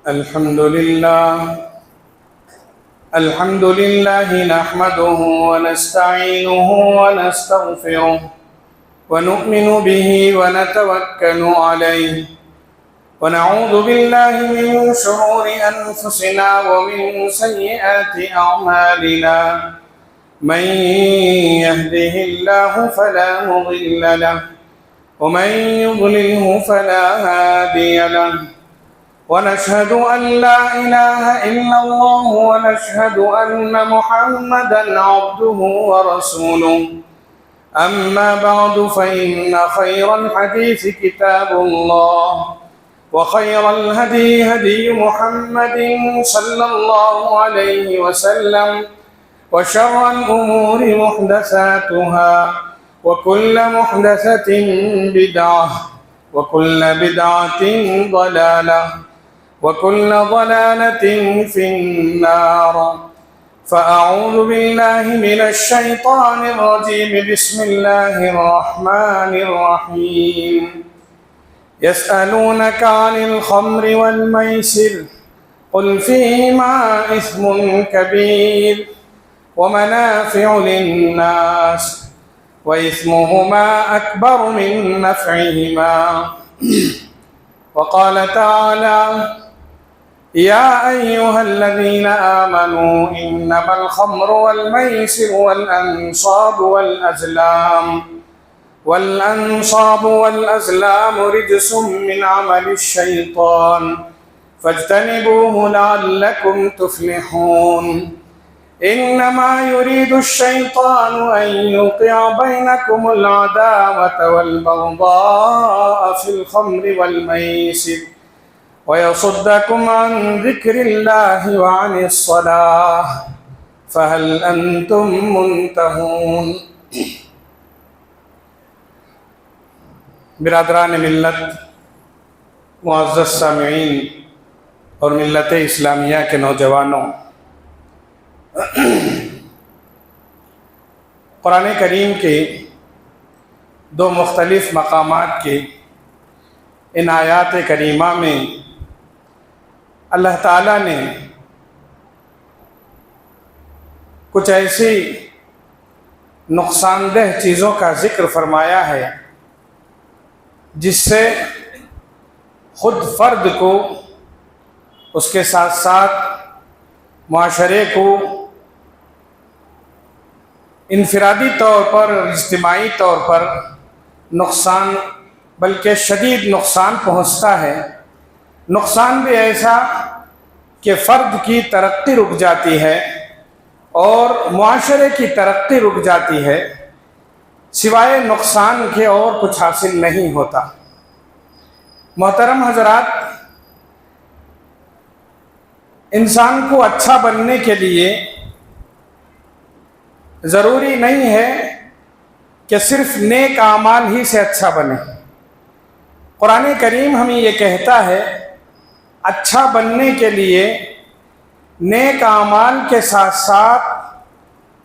الحمد لله نحمده ونستعينه ونستغفره ونؤمن به ونتوكل عليه ونعوذ بالله من شرور أنفسنا ومن سيئات أعمالنا من يهده الله فلا مضل له ومن يضلله فلا هادي له ونشهد أن لا إله إلا الله ونشهد أن محمدا عبده ورسوله أما بعد فإن خير الحديث كتاب الله وخير الهدي هدي محمد صلى الله عليه وسلم وشر الأمور محدثاتها وكل محدثة بدعة وكل بدعة ضلالة وكل ضلالة في النار فأعوذ بالله من الشيطان الرجيم بسم الله الرحمن الرحيم يسألونك عن الخمر والميسر قل فيهما إثم كبير ومنافع للناس وإثمهما أكبر من نفعهما وقال تعالى يا أيها الذين آمنوا إنما الخمر والميسر والأنصاب والأزلام رجس من عمل الشيطان فاجتنبوه لعلكم تفلحون إنما يريد الشيطان أن يوقع بينكم العداوة والبغضاء في الخمر والميسر ويصدكم عن ذكر الله وعن الصلاة فهل أنتم منتهون۔ برادران ملت، معزز سامعین اور ملت اسلامیہ کے نوجوانوں، قرآن کریم کے دو مختلف مقامات کے ان آیات کریمہ میں اللہ تعالیٰ نے کچھ ایسی نقصان دہ چیزوں کا ذکر فرمایا ہے جس سے خود فرد کو، اس کے ساتھ ساتھ معاشرے کو انفرادی طور پر، اجتماعی طور پر نقصان، بلکہ شدید نقصان پہنچتا ہے۔ نقصان بھی ایسا کہ فرد کی ترقی رک جاتی ہے اور معاشرے کی ترقی رک جاتی ہے، سوائے نقصان کے اور کچھ حاصل نہیں ہوتا۔ محترم حضرات، انسان کو اچھا بننے کے لیے ضروری نہیں ہے کہ صرف نیک اعمال ہی سے اچھا بنے۔ قرآن کریم ہمیں یہ کہتا ہے اچھا بننے کے لیے نیک اعمال کے ساتھ ساتھ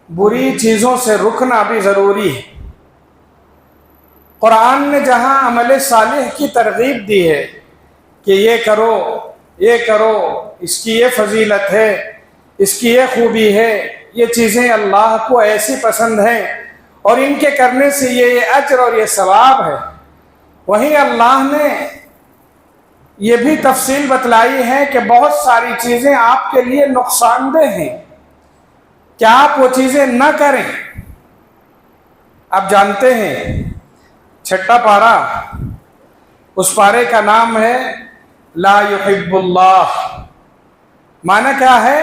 بری چیزوں سے رکنا بھی ضروری ہے۔ قرآن نے جہاں عمل صالح کی ترغیب دی ہے کہ یہ کرو، یہ کرو، اس کی یہ فضیلت ہے، اس کی یہ خوبی ہے، یہ چیزیں اللہ کو ایسی پسند ہیں اور ان کے کرنے سے یہ اجر اور یہ ثواب ہے، وہیں اللہ نے یہ بھی تفصیل بتلائی ہے کہ بہت ساری چیزیں آپ کے لیے نقصان دہ ہیں کہ آپ وہ چیزیں نہ کریں۔ آپ جانتے ہیں 6واں پارہ، اس پارے کا نام ہے لا يحب اللہ۔ معنی کیا ہے؟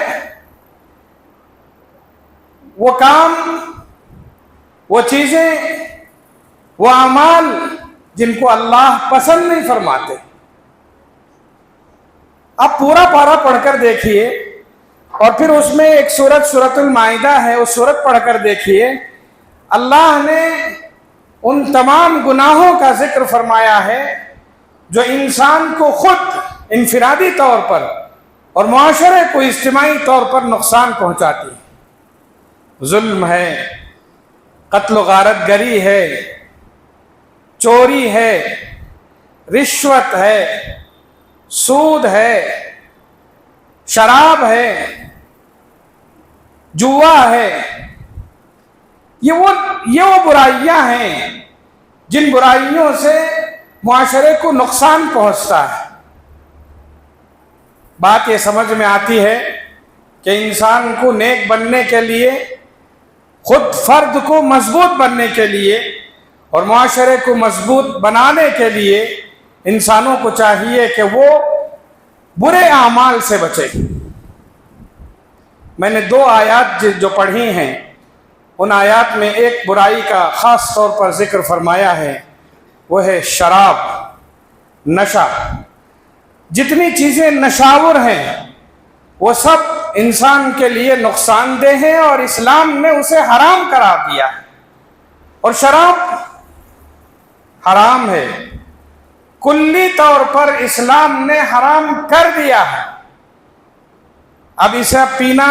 وہ کام، وہ چیزیں، وہ اعمال جن کو اللہ پسند نہیں فرماتے۔ آپ پورا پارہ پڑھ کر دیکھیے اور پھر اس میں ایک سورۃ المائدہ ہے، اس سورت پڑھ کر دیکھیے، اللہ نے ان تمام گناہوں کا ذکر فرمایا ہے جو انسان کو خود انفرادی طور پر اور معاشرے کو اجتماعی طور پر نقصان پہنچاتی ہے۔ ظلم ہے، قتل و غارت گری ہے، چوری ہے، رشوت ہے، سود ہے، شراب ہے، جوا ہے، یہ وہ برائیاں ہیں جن برائیوں سے معاشرے کو نقصان پہنچتا ہے۔ بات یہ سمجھ میں آتی ہے کہ انسان کو نیک بننے کے لیے، خود فرد کو مضبوط بننے کے لیے اور معاشرے کو مضبوط بنانے کے لیے انسانوں کو چاہیے کہ وہ برے اعمال سے بچے۔ میں نے 2 آیات جو پڑھی ہیں، ان آیات میں ایک برائی کا خاص طور پر ذکر فرمایا ہے، وہ ہے شراب، نشہ۔ جتنی چیزیں نشاور ہیں وہ سب انسان کے لیے نقصان دہ ہیں اور اسلام نے اسے حرام قرار دیا ہے، اور شراب حرام ہے، کلی طور پر اسلام نے حرام کر دیا ہے۔ اب اسے پینا،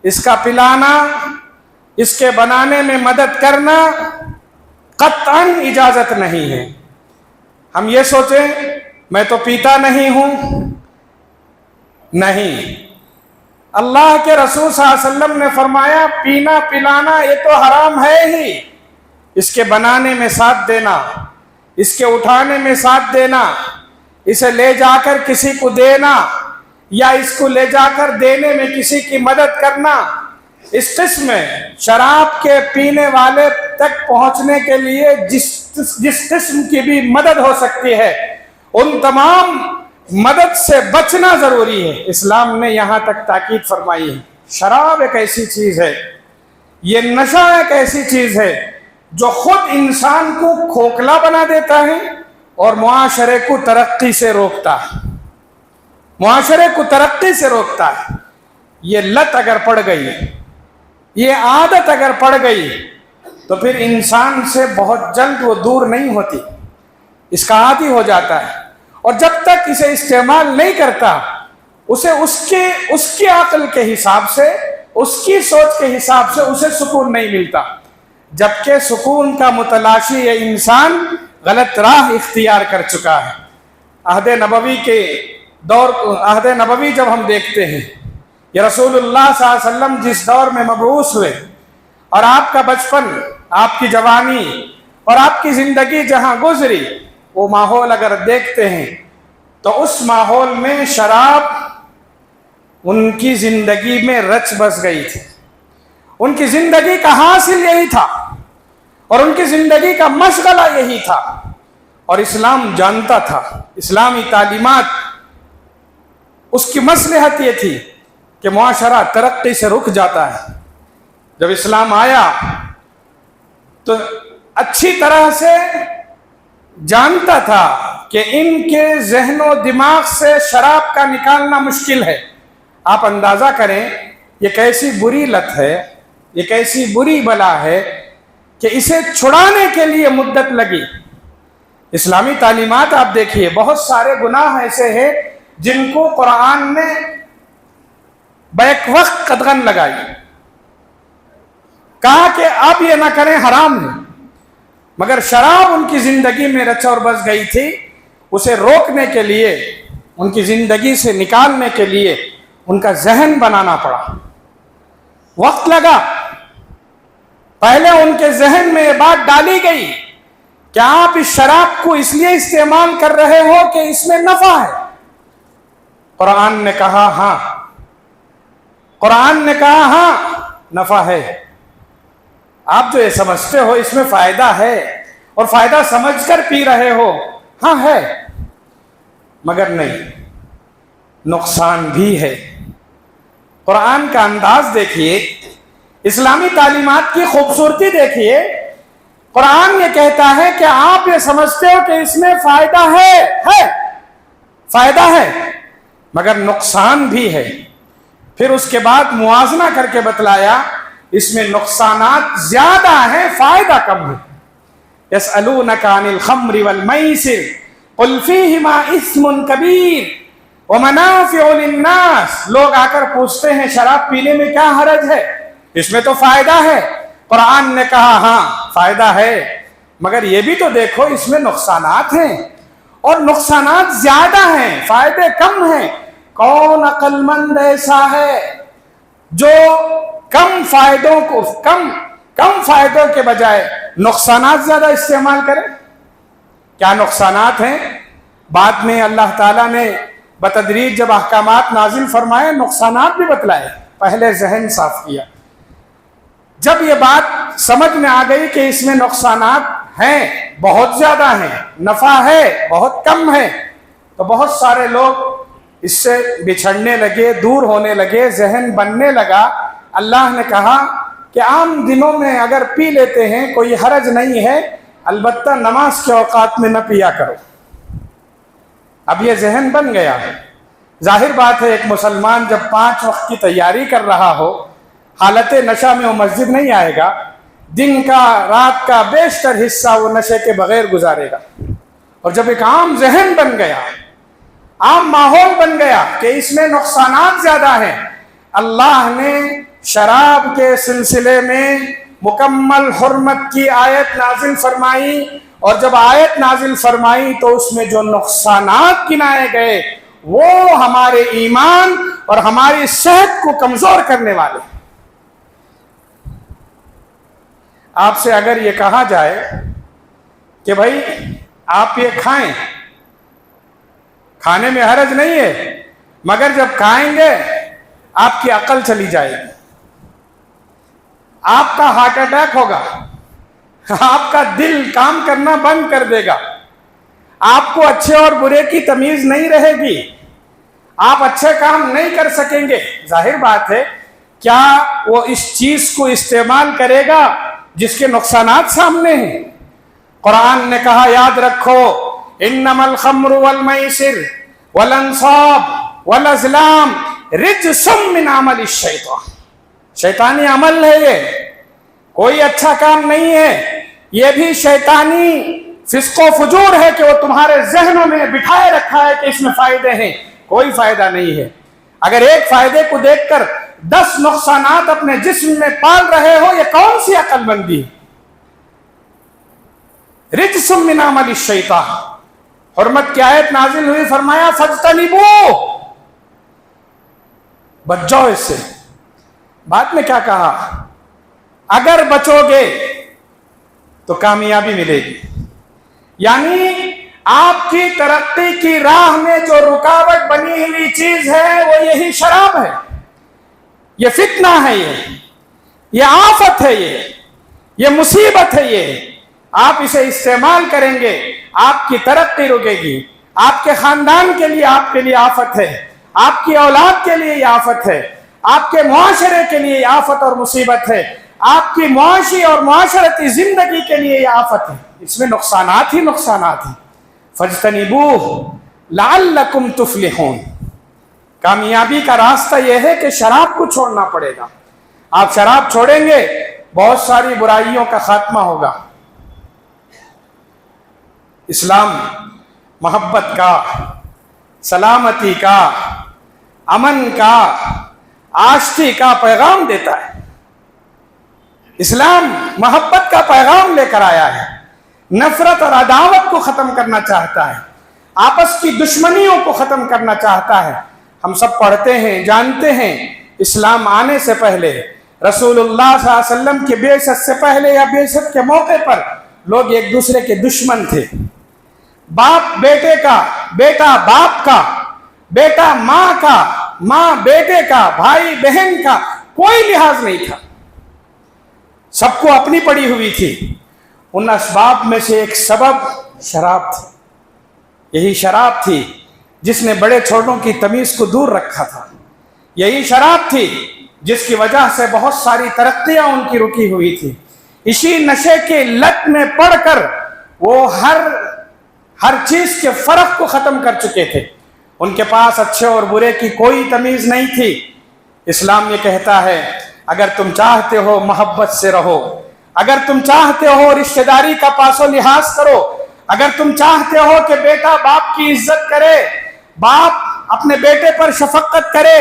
اس کا پلانا، اس کے بنانے میں مدد کرنا قطعاً اجازت نہیں ہے۔ ہم یہ سوچیں میں تو پیتا نہیں ہوں، نہیں، اللہ کے رسول صلی اللہ علیہ وسلم نے فرمایا پینا پلانا یہ تو حرام ہے ہی، اس کے بنانے میں ساتھ دینا، اس کے اٹھانے میں ساتھ دینا، اسے لے جا کر کسی کو دینا یا اس کو لے جا کر دینے میں کسی کی مدد کرنا، اس قسم میں شراب کے پینے والے تک پہنچنے کے لیے جس قسم کی بھی مدد ہو سکتی ہے ان تمام مدد سے بچنا ضروری ہے۔ اسلام نے یہاں تک تاکید فرمائی ہے۔ شراب ایک ایسی چیز ہے، یہ نشہ ایک ایسی چیز ہے جو خود انسان کو کھوکھلا بنا دیتا ہے اور معاشرے کو ترقی سے روکتا ہے، معاشرے کو ترقی سے روکتا ہے۔ یہ لت اگر پڑ گئی، یہ عادت اگر پڑ گئی تو پھر انسان سے بہت جلد وہ دور نہیں ہوتی، اس کا عادی ہو جاتا ہے، اور جب تک اسے استعمال نہیں کرتا اسے اس کی عقل کے حساب سے، اس کی سوچ کے حساب سے اسے سکون نہیں ملتا، جبکہ سکون کا متلاشی یہ انسان غلط راہ اختیار کر چکا ہے۔ عہد نبوی کے دور، عہد نبوی جب ہم دیکھتے ہیں، یہ رسول اللہ صلی اللہ علیہ وسلم جس دور میں مبعوث ہوئے اور آپ کا بچپن، آپ کی جوانی اور آپ کی زندگی جہاں گزری، وہ ماحول اگر دیکھتے ہیں تو اس ماحول میں شراب ان کی زندگی میں رچ بس گئی تھی، ان کی زندگی کا حاصل یہی تھا اور ان کی زندگی کا مشغلہ یہی تھا، اور اسلام جانتا تھا، اسلامی تعلیمات اس کی مصلحت یہ تھی کہ معاشرہ ترقی سے رک جاتا ہے۔ جب اسلام آیا تو اچھی طرح سے جانتا تھا کہ ان کے ذہن و دماغ سے شراب کا نکالنا مشکل ہے۔ آپ اندازہ کریں یہ کیسی بری لت ہے، یہ کیسی بری بلا ہے کہ اسے چھڑانے کے لیے مدت لگی۔ اسلامی تعلیمات آپ دیکھیے، بہت سارے گناہ ایسے ہیں جن کو قرآن نے بیک وقت قدغن لگائی، کہا کہ اب یہ نہ کریں، حرام ہے، مگر شراب ان کی زندگی میں رچ اور بس گئی تھی، اسے روکنے کے لیے، ان کی زندگی سے نکالنے کے لیے ان کا ذہن بنانا پڑا، وقت لگا۔ پہلے ان کے ذہن میں یہ بات ڈالی گئی کہ آپ اس شراب کو اس لیے استعمال کر رہے ہو کہ اس میں نفع ہے۔ قرآن نے کہا ہاں، قرآن نے کہا ہاں نفع ہے، آپ جو یہ سمجھتے ہو اس میں فائدہ ہے اور فائدہ سمجھ کر پی رہے ہو، ہاں ہے، مگر نہیں، نقصان بھی ہے۔ قرآن کا انداز دیکھیے، اسلامی تعلیمات کی خوبصورتی دیکھیے، قرآن یہ کہتا ہے کہ آپ یہ سمجھتے ہو کہ اس میں فائدہ ہے، فائدہ ہے، مگر نقصان بھی ہے۔ پھر اس کے بعد موازنہ کر کے بتلایا اس میں نقصانات زیادہ ہیں، فائدہ کم ہے۔ يَسْأَلُونَكَ عَنِ الْخَمْرِ وَالْمَيْسِرِ قُلْ فِيهِمَا إِثْمٌ كَبِيرٌ وَمَنَافِعُ لِلنَّاسِ، لوگ آ کر پوچھتے ہیں شراب پینے میں کیا حرج ہے، اس میں تو فائدہ ہے۔ قرآن نے کہا ہاں فائدہ ہے، مگر یہ بھی تو دیکھو اس میں نقصانات ہیں، اور نقصانات زیادہ ہیں، فائدے کم ہیں۔ کون عقل مند ایسا ہے جو کم فائدوں کے بجائے نقصانات زیادہ استعمال کرے؟ کیا نقصانات ہیں؟ بعد میں اللہ تعالیٰ نے بتدریج جب احکامات نازل فرمائے نقصانات بھی بتلائے، پہلے ذہن صاف کیا۔ جب یہ بات سمجھ میں آ گئی کہ اس میں نقصانات ہیں، بہت زیادہ ہیں، نفع ہے بہت کم ہے، تو بہت سارے لوگ اس سے بچھڑنے لگے، دور ہونے لگے، ذہن بننے لگا۔ اللہ نے کہا کہ عام دنوں میں اگر پی لیتے ہیں کوئی حرج نہیں ہے، البتہ نماز کے اوقات میں نہ پیا کرو۔ اب یہ ذہن بن گیا۔ ظاہر بات ہے ایک مسلمان جب 5 وقت کی تیاری کر رہا ہو، حالت نشہ میں وہ مسجد نہیں آئے گا، دن کا رات کا بیشتر حصہ وہ نشے کے بغیر گزارے گا۔ اور جب ایک عام ذہن بن گیا، عام ماحول بن گیا کہ اس میں نقصانات زیادہ ہیں، اللہ نے شراب کے سلسلے میں مکمل حرمت کی آیت نازل فرمائی، اور جب آیت نازل فرمائی تو اس میں جو نقصانات گنائے گئے وہ ہمارے ایمان اور ہماری صحت کو کمزور کرنے والے۔ آپ سے اگر یہ کہا جائے کہ بھائی آپ یہ کھائیں، کھانے میں حرج نہیں ہے، مگر جب کھائیں گے آپ کی عقل چلی جائے گی، آپ کا ہارٹ اٹیک ہوگا، آپ کا دل کام کرنا بند کر دے گا، آپ کو اچھے اور برے کی تمیز نہیں رہے گی، آپ اچھے کام نہیں کر سکیں گے۔ ظاہر بات ہے کیا وہ اس چیز کو استعمال کرے گا جس کے نقصانات سامنے ہیں؟ قرآن نے کہا یاد رکھو، انما الخمر والمیسر والانصاب والازلام رجس من عمل الشیطان، شیطانی عمل ہے، یہ کوئی اچھا کام نہیں ہے، یہ بھی شیطانی فسق و فجور ہے کہ وہ تمہارے ذہنوں میں بٹھائے رکھا ہے کہ اس میں فائدے ہیں۔ کوئی فائدہ نہیں ہے۔ اگر ایک فائدے کو دیکھ کر 10 نقصانات اپنے جسم میں پال رہے ہو، یہ کون سی عقل مندی ہے؟ رجس من عمل الشیطان، حرمت کی آیت نازل ہوئی، فرمایا فاجتنبوہ، بچ جاؤ اس سے۔ بعد میں کیا کہا؟ اگر بچو گے تو کامیابی ملے گی۔ یعنی آپ کی ترقی کی راہ میں جو رکاوٹ بنی ہوئی چیز ہے وہ یہی شراب ہے، یہ فتنہ ہے، یہ آفت ہے، یہ مصیبت ہے۔ یہ آپ اسے استعمال کریں گے، آپ کی ترقی رکے گی، آپ کے خاندان کے لیے آپ کے لیے آفت ہے، آپ کی اولاد کے لیے یہ آفت ہے، آپ کے معاشرے کے لیے یہ آفت اور مصیبت ہے، آپ کی معاشی اور معاشرتی زندگی کے لیے یہ آفت ہے۔ اس میں نقصانات ہی نقصانات ہیں۔ فَاجْتَنِبُوهُ لَعَلَّكُمْ تُفْلِحُونَ، کامیابی کا راستہ یہ ہے کہ شراب کو چھوڑنا پڑے گا۔ آپ شراب چھوڑیں گے بہت ساری برائیوں کا خاتمہ ہوگا۔ اسلام محبت کا، سلامتی کا، امن کا، آشتی کا پیغام دیتا ہے۔ اسلام محبت کا پیغام لے کر آیا ہے، نفرت اور عداوت کو ختم کرنا چاہتا ہے، آپس کی دشمنیوں کو ختم کرنا چاہتا ہے۔ ہم سب پڑھتے ہیں، جانتے ہیں، اسلام آنے سے پہلے، رسول اللہ صلی اللہ علیہ وسلم کی بعثت سے پہلے یا بعثت کے موقع پر لوگ ایک دوسرے کے دشمن تھے۔ باپ بیٹے کا، بیٹا باپ کا، بیٹا ماں کا، ماں بیٹے کا، بھائی بہن کا، کوئی لحاظ نہیں تھا، سب کو اپنی پڑی ہوئی تھی۔ ان اسباب میں سے ایک سبب شراب تھی۔ یہی شراب تھی جس نے بڑے چھوٹوں کی تمیز کو دور رکھا تھا۔ یہی شراب تھی جس کی وجہ سے بہت ساری ترقیاں ان کی رکی ہوئی تھی۔ اسی نشے کے لت میں پڑ کر وہ ہر چیز کے فرق کو ختم کر چکے تھے۔ ان کے پاس اچھے اور برے کی کوئی تمیز نہیں تھی۔ اسلام یہ کہتا ہے اگر تم چاہتے ہو محبت سے رہو، اگر تم چاہتے ہو رشتہ داری کا پاس و لحاظ کرو، اگر تم چاہتے ہو کہ بیٹا باپ کی عزت کرے، باپ اپنے بیٹے پر شفقت کرے،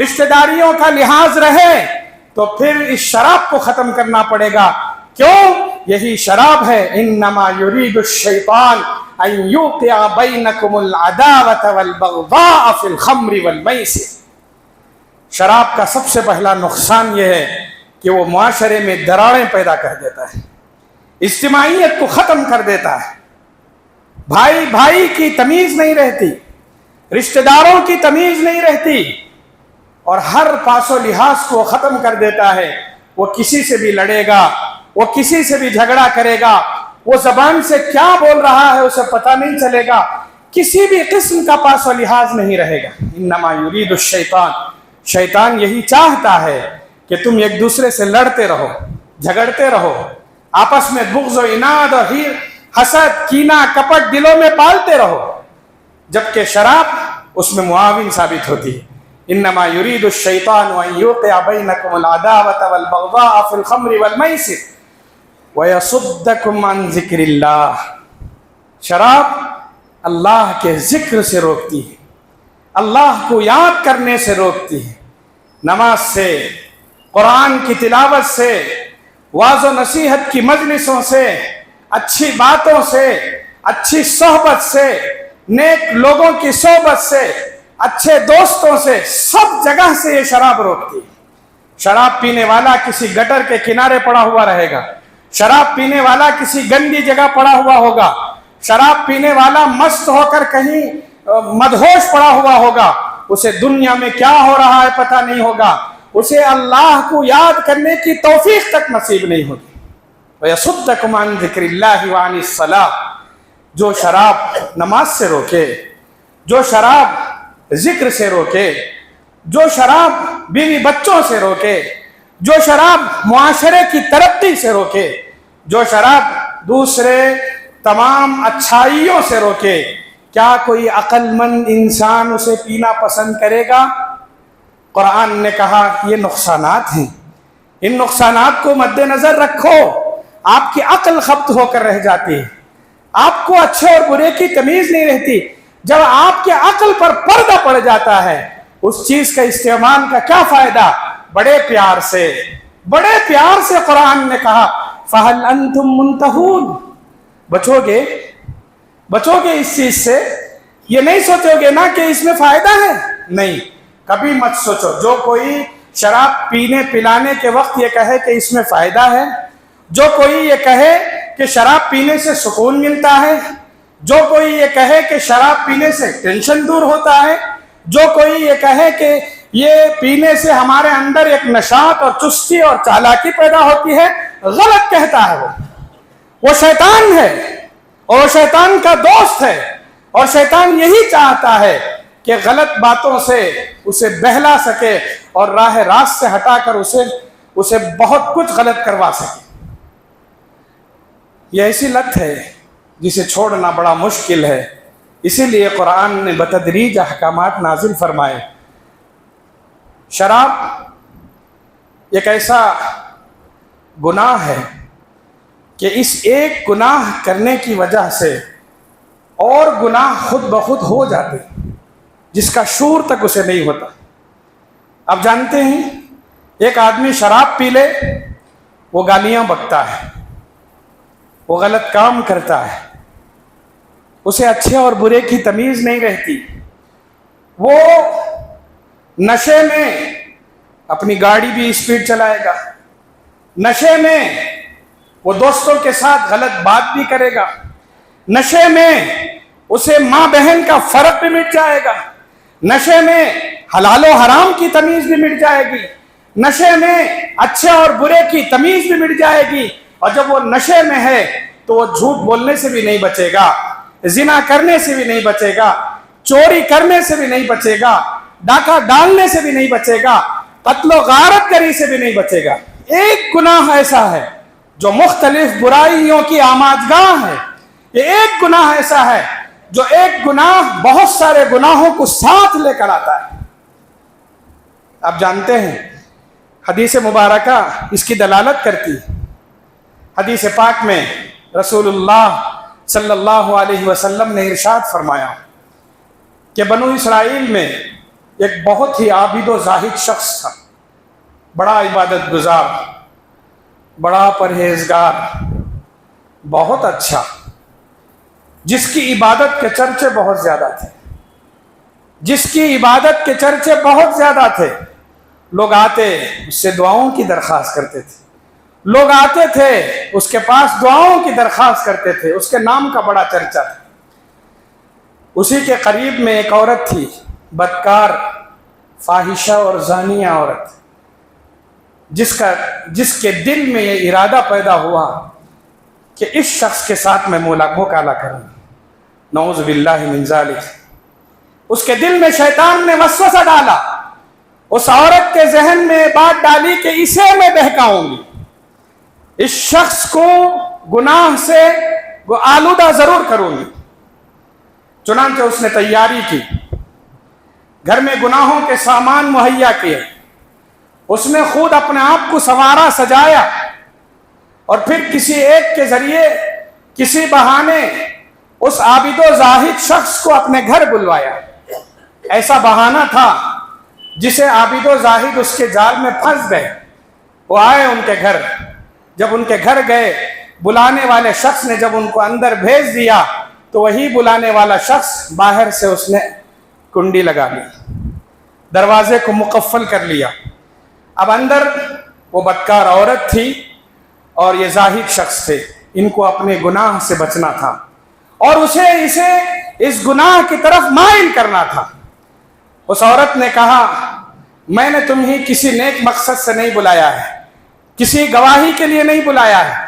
رشتہ داریوں کا لحاظ رہے، تو پھر اس شراب کو ختم کرنا پڑے گا۔ کیوں؟ یہی شراب ہے، انما یرید الشیطان ان یوقع بینکم العداوۃ والبغضاء فی الخمر والمیسر۔ شراب کا سب سے پہلا نقصان یہ ہے کہ وہ معاشرے میں دراڑیں پیدا کر دیتا ہے، اجتماعیت کو ختم کر دیتا ہے، بھائی بھائی کی تمیز نہیں رہتی، رشتہ داروں کی تمیز نہیں رہتی، اور ہر پاس و لحاظ کو ختم کر دیتا ہے۔ وہ کسی سے بھی لڑے گا، وہ کسی سے بھی جھگڑا کرے گا، وہ زبان سے کیا بول رہا ہے اسے پتہ نہیں چلے گا، کسی بھی قسم کا پاس و لحاظ نہیں رہے گا۔ انما یرید الشیطان، شیطان یہی چاہتا ہے کہ تم ایک دوسرے سے لڑتے رہو، جھگڑتے رہو، آپس میں بغض و عناد اور حسد، کینہ، کپٹ دلوں میں پالتے رہو، جبکہ شراب اس میں معاون ثابت ہوتی ہے۔ انما یرید الشیطان ان یوقع بینکم العداوۃ والبغضاء فی الخمر والمیسر ویصدکم عن ذکر اللہ۔ شراب اللہ کے ذکر سے روکتی ہے، اللہ کو یاد کرنے سے روکتی ہے، نماز سے، قرآن کی تلاوت سے، واعظ و نصیحت کی مجلسوں سے، اچھی باتوں سے، اچھی صحبت سے، نیک لوگوں کی صحبت سے، اچھے دوستوں سے، سب جگہ سے یہ شراب روکتی ہے۔ شراب پینے والا کسی گٹر کے کنارے پڑا ہوا رہے گا، شراب پینے والا کسی گندی جگہ پڑا ہوا ہوگا، شراب پینے والا مست ہو کر کہیں مدہوش پڑا ہوا ہوگا، اسے دنیا میں کیا ہو رہا ہے پتہ نہیں ہوگا، اسے اللہ کو یاد کرنے کی توفیق تک نصیب نہیں ہوگی۔ وَيَصُدَّكُمْ عَنْ ذِكْرِ اللَّهِ وَعَنِ الصَّلَاةِ، جو شراب نماز سے روکے، جو شراب ذکر سے روکے، جو شراب بیوی بچوں سے روکے، جو شراب معاشرے کی ترقی سے روکے، جو شراب دوسرے تمام اچھائیوں سے روکے، کیا کوئی عقل مند انسان اسے پینا پسند کرے گا؟ قرآن نے کہا یہ نقصانات ہیں، ان نقصانات کو مد نظر رکھو۔ آپ کی عقل خبط ہو کر رہ جاتی ہے، آپ کو اچھے اور برے کی تمیز نہیں رہتی۔ جب آپ کے عقل پر پردہ پڑ جاتا ہے، اس چیز کا استعمال کا کیا فائدہ؟ بڑے پیار سے قرآن نے کہا فَهَلْ أَنْتُمْ مُنْتَهُونَ، بچو گے اس چیز سے؟ یہ نہیں سوچو گے نا کہ اس میں فائدہ ہے؟ نہیں، کبھی مت سوچو۔ جو کوئی شراب پینے پلانے کے وقت یہ کہے کہ اس میں فائدہ ہے، جو کوئی یہ کہے کہ شراب پینے سے سکون ملتا ہے، جو کوئی یہ کہے کہ شراب پینے سے ٹینشن دور ہوتا ہے، جو کوئی یہ کہے کہ یہ پینے سے ہمارے اندر ایک نشاط اور چستی اور چالاکی پیدا ہوتی ہے، غلط کہتا ہے۔ وہ شیطان ہے، اور شیطان کا دوست ہے، اور شیطان یہی چاہتا ہے کہ غلط باتوں سے اسے بہلا سکے اور راہ راست سے ہٹا کر اسے بہت کچھ غلط کروا سکے۔ یہ ایسی لت ہے جسے چھوڑنا بڑا مشکل ہے، اسی لیے قرآن نے بتدریج احکامات نازل فرمائے۔ شراب ایک ایسا گناہ ہے کہ اس ایک گناہ کرنے کی وجہ سے اور گناہ خود بخود ہو جاتے جس کا شعور تک اسے نہیں ہوتا۔ آپ جانتے ہیں ایک آدمی شراب پی لے، وہ گالیاں بکتا ہے، وہ غلط کام کرتا ہے، اسے اچھے اور برے کی تمیز نہیں رہتی، وہ نشے میں اپنی گاڑی بھی اسپیڈ چلائے گا، نشے میں وہ دوستوں کے ساتھ غلط بات بھی کرے گا، نشے میں اسے ماں بہن کا فرق بھی مٹ جائے گا، نشے میں حلال و حرام کی تمیز بھی مٹ جائے گی، نشے میں اچھے اور برے کی تمیز بھی مٹ جائے گی، اور جب وہ نشے میں ہے تو وہ جھوٹ بولنے سے بھی نہیں بچے گا، زنا کرنے سے بھی نہیں بچے گا، چوری کرنے سے بھی نہیں بچے گا، ڈاکہ ڈالنے سے بھی نہیں بچے گا، قتل و غارت گری سے بھی نہیں بچے گا۔ ایک گناہ ایسا ہے جو مختلف برائیوں کی آماجگاہ ہے، یہ ایک گناہ ایسا ہے جو ایک گناہ بہت سارے گناہوں کو ساتھ لے کر آتا ہے۔ آپ جانتے ہیں حدیث مبارکہ اس کی دلالت کرتی ہے۔ حدیث پاک میں رسول اللہ صلی اللہ علیہ وسلم نے ارشاد فرمایا کہ بنو اسرائیل میں ایک بہت ہی عابد و زاہد شخص تھا، بڑا عبادت گزار، بڑا پرہیزگار، بہت اچھا، جس کی عبادت کے چرچے بہت زیادہ تھے، جس کی عبادت کے چرچے بہت زیادہ تھے۔ لوگ آتے اس سے دعاؤں کی درخواست کرتے تھے، لوگ آتے تھے اس کے پاس دعاؤں کی درخواست کرتے تھے، اس کے نام کا بڑا چرچا تھا۔ اسی کے قریب میں ایک عورت تھی، بدکار، فاحشہ اور زانیہ عورت، جس کے دل میں یہ ارادہ پیدا ہوا کہ اس شخص کے ساتھ میں مکالمہ کروں، نعوذ باللہ من ذالک۔ اس کے دل میں شیطان نے وسوسہ ڈالا، اس عورت کے ذہن میں بات ڈالی کہ اسے میں بہکاؤں گی، اس شخص کو گناہ سے آلودہ ضرور کروں گی۔ چنانچہ اس نے تیاری کی، گھر میں گناہوں کے سامان مہیا کیے، اس نے خود اپنے آپ کو سنوارا سجایا، اور پھر کسی ایک کے ذریعے کسی بہانے اس عابد و زاہد شخص کو اپنے گھر بلوایا۔ ایسا بہانہ تھا جسے عابد و زاہد اس کے جال میں پھنس گئے۔ وہ آئے ان کے گھر، جب ان کے گھر گئے، بلانے والے شخص نے جب ان کو اندر بھیج دیا تو وہی بلانے والا شخص باہر سے اس نے کنڈی لگا لی، دروازے کو مقفل کر لیا۔ اب اندر وہ بدکار عورت تھی اور یہ زاہد شخص تھے، ان کو اپنے گناہ سے بچنا تھا اور اسے اس گناہ کی طرف مائل کرنا تھا۔ اس عورت نے کہا، میں نے تمہیں کسی نیک مقصد سے نہیں بلایا ہے، کسی گواہی کے لیے نہیں بلایا ہے،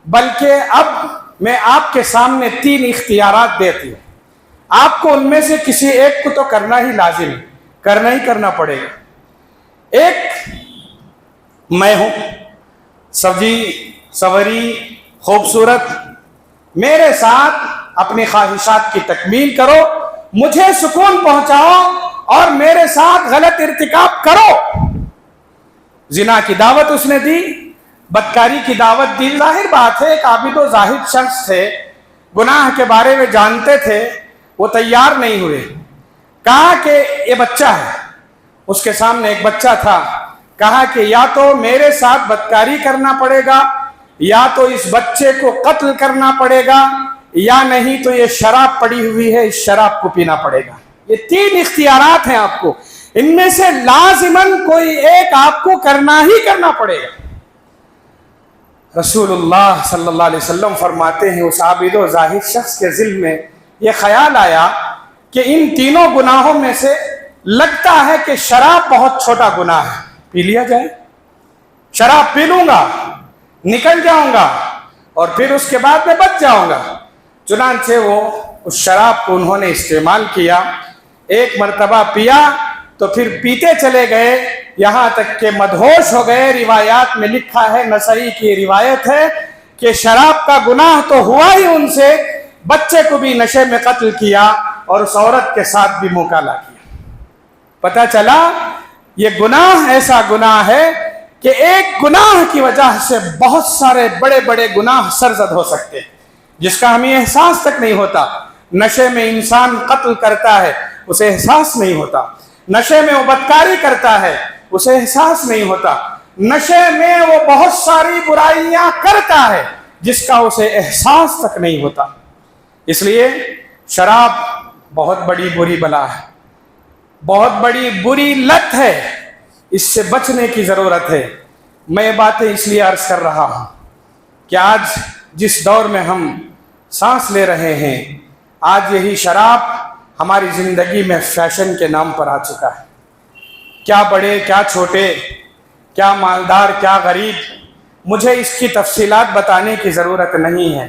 بلکہ اب میں آپ کے سامنے 3 اختیارات دیتی ہوں، آپ کو ان میں سے کسی ایک کو تو کرنا ہی لازم ہے، کرنا ہی کرنا پڑے گا۔ ایک میں ہوں، سبزی سوری خوبصورت، میرے ساتھ اپنی خواہشات کی تکمیل کرو، مجھے سکون پہنچاؤ اور میرے ساتھ غلط ارتکاب کرو۔ زنا کی دعوت اس نے دی، بدکاری کی دعوت دی۔ ظاہر بات ہے ایک عابد و زاہد شخص تھے، گناہ کے بارے میں جانتے تھے، وہ تیار نہیں ہوئے۔ کہا کہ یہ بچہ ہے، اس کے سامنے ایک بچہ تھا، کہا کہ یا تو میرے ساتھ بدکاری کرنا پڑے گا، یا تو اس بچے کو قتل کرنا پڑے گا، یا نہیں تو یہ شراب پڑی ہوئی ہے، اس شراب کو پینا پڑے گا۔ یہ 3 اختیارات ہیں آپ کو، ان میں سے لازماً کوئی ایک آپ کو کرنا ہی کرنا پڑے گا۔ رسول اللہ صلی اللہ علیہ وسلم فرماتے ہیں اس عابد و زاہد شخص کے ذہن میں یہ خیال آیا کہ ان تینوں گناہوں میں سے لگتا ہے کہ شراب بہت چھوٹا گناہ ہے، پی لیا جائے، شراب پی لوں گا، نکل جاؤں گا اور پھر اس کے بعد میں بچ جاؤں گا۔ چنانچہ وہ اس شراب کو انہوں نے استعمال کیا، ایک مرتبہ پیا تو پھر پیتے چلے گئے، یہاں تک کہ مدہوش ہو گئے۔ روایات میں لکھا ہے، نسائی کی روایت ہے کہ شراب کا گناہ تو ہوا ہی ان سے، بچے کو بھی نشے میں قتل کیا اور اس عورت کے ساتھ بھی مکالمہ کیا۔ پتہ چلا یہ گناہ ایسا گناہ ہے کہ ایک گناہ کی وجہ سے بہت سارے بڑے بڑے گناہ سرزد ہو سکتے ہیں، جس کا ہمیں احساس تک نہیں ہوتا۔ نشے میں انسان قتل کرتا ہے، اسے احساس نہیں ہوتا۔ نشے میں وہ بدکاری کرتا ہے، اسے احساس نہیں ہوتا۔ نشے میں وہ بہت ساری برائیاں کرتا ہے، جس کا اسے احساس تک نہیں ہوتا۔ اس لیے شراب بہت بڑی بری بلا ہے، بہت بڑی بری لت ہے، اس سے بچنے کی ضرورت ہے۔ میں باتیں اس لیے عرض کر رہا ہوں کہ آج جس دور میں ہم سانس لے رہے ہیں، آج یہی شراب ہماری زندگی میں فیشن کے نام پر آ چکا ہے۔ کیا بڑے، کیا چھوٹے، کیا مالدار، کیا غریب، مجھے اس کی تفصیلات بتانے کی ضرورت نہیں ہے۔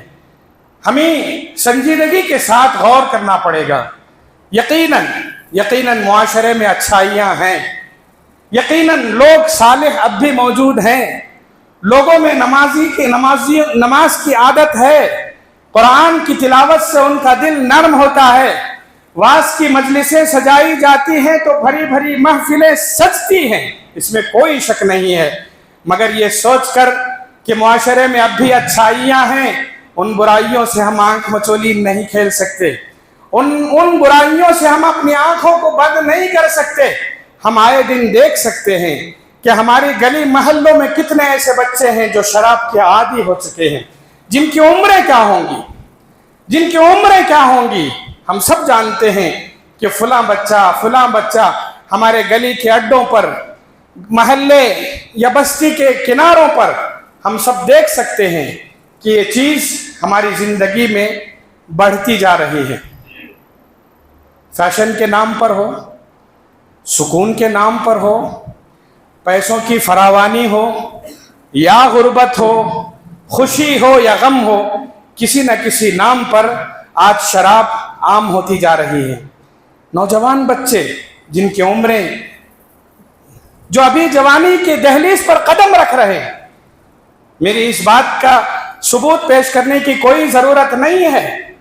ہمیں سنجیدگی کے ساتھ غور کرنا پڑے گا۔ یقیناً معاشرے میں اچھائیاں ہیں، یقیناً لوگ صالح اب بھی موجود ہیں، لوگوں میں نماز کی عادت ہے، قرآن کی تلاوت سے ان کا دل نرم ہوتا ہے، وعظ کی مجلسیں سجائی جاتی ہیں تو بھری بھری محفلیں سجتی ہیں، اس میں کوئی شک نہیں ہے۔ مگر یہ سوچ کر کہ معاشرے میں اب بھی اچھائیاں ہیں، ان برائیوں سے ہم آنکھ مچولی نہیں کھیل سکتے، ان برائیوں سے ہم اپنی آنکھوں کو بند نہیں کر سکتے۔ ہم آئے دن دیکھ سکتے ہیں کہ ہماری گلی محلوں میں کتنے ایسے بچے ہیں جو شراب کے عادی ہو چکے ہیں، جن کی عمریں کیا ہوں گی، جن کی عمریں کیا ہوں گی. ہم سب جانتے ہیں کہ فلاں بچہ ہمارے گلی کے اڈوں پر، محلے یا بستی کے کناروں پر ہم سب دیکھ سکتے ہیں کہ یہ چیز ہماری زندگی میں بڑھتی جا رہی ہے. فیشن کے نام پر ہو، سکون کے نام پر ہو، پیسوں کی فراوانی ہو یا غربت ہو، خوشی ہو یا غم ہو، کسی نہ کسی نام پر آج شراب عام ہوتی جا رہی ہے. نوجوان بچے جن کی عمریں، جو ابھی جوانی کے دہلیز پر قدم رکھ رہے ہیں، میری اس بات کا ثبوت پیش کرنے کی کوئی ضرورت نہیں ہے.